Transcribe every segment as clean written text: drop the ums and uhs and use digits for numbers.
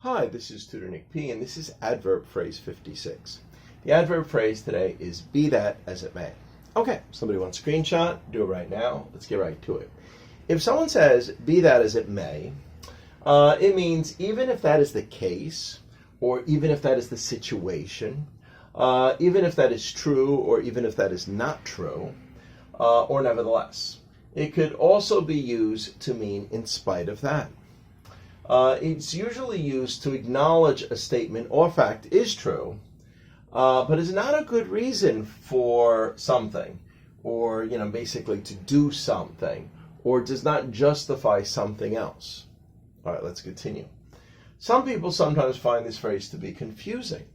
Hi, this is Tutor Nick P, and this is adverb phrase 56. The adverb phrase today is be that as it may. Okay, somebody wants a screenshot? Do it right now. Let's get right to it. If someone says be that as it may, it means even if that is the case, or even if that is the situation, even if that is true, or even if that is not true, or nevertheless. It could also be used to mean in spite of that. It's usually used to acknowledge a statement or fact is true, but is not a good reason for something, or basically to do something, or does not justify something else. All right, let's continue. Some people sometimes find this phrase to be confusing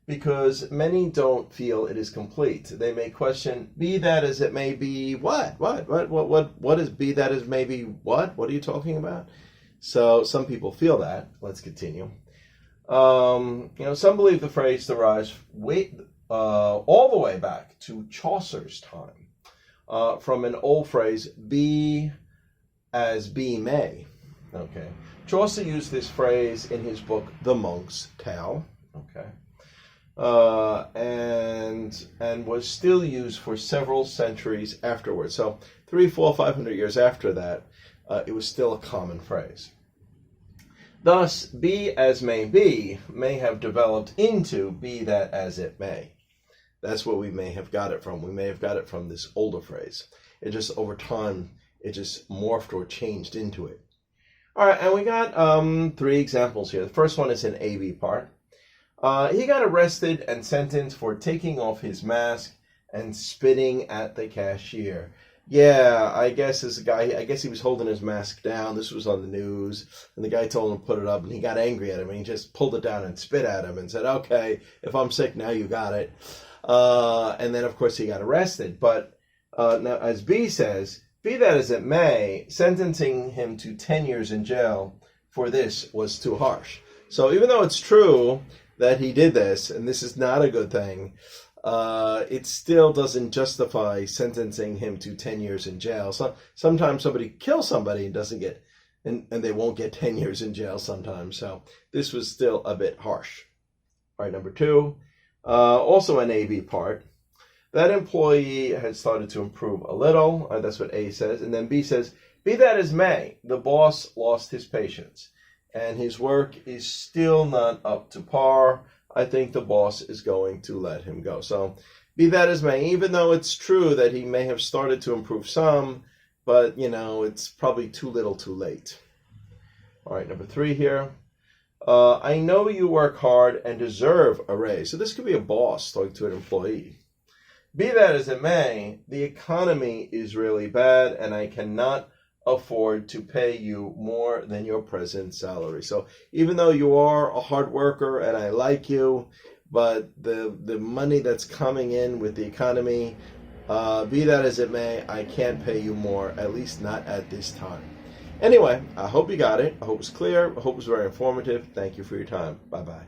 because many don't feel it is complete. They may question, be that as it may be, what is be that as may be what? What are you talking about? So some people feel that. Let's continue. Some believe the phrase derives all the way back to Chaucer's time, from an old phrase, be as be may. Okay. Chaucer used this phrase in his book, The Monk's Tale. Okay. And was still used for several centuries afterwards. So 300, 400, 500 years after that, it was still a common phrase. Thus, be as may be may have developed into be that as it may. That's where we may have got it from. We may have got it from this older phrase. It just, over time, it just morphed or changed into it. All right, and we got 3 examples here. The first one is an A-B part. He got arrested and sentenced for taking off his mask and spitting at the cashier. Yeah, I guess he was holding his mask down. This was on the news, and the guy told him to put it up, and he got angry at him, and he just pulled it down and spit at him and said, okay, if I'm sick, now you got it. And then, of course, he got arrested. But now, as B says, be that as it may, sentencing him to 10 years in jail for this was too harsh. So even though it's true that he did this, and this is not a good thing, it still doesn't justify sentencing him to 10 years in jail. So sometimes somebody kills somebody and doesn't get, and they won't get 10 years in jail sometimes. So this was still a bit harsh. All right, number 2, also an A-B part. That employee had started to improve a little. That's what A says. And then B says, be that as may, the boss lost his patience, and his work is still not up to par. I think the boss is going to let him go. So be that as may, even though it's true that he may have started to improve some, but, it's probably too little too late. All right, number 3 here. I know you work hard and deserve a raise. So this could be a boss talking to an employee. Be that as it may, the economy is really bad, and I cannot afford to pay you more than your present salary. So even though you are a hard worker and I like you, but the money that's coming in with the economy, be that as it may, I can't pay you more, at least not at this time. Anyway, I hope you got it. I hope it's clear. I hope it's very informative. Thank you for your time. Bye-bye.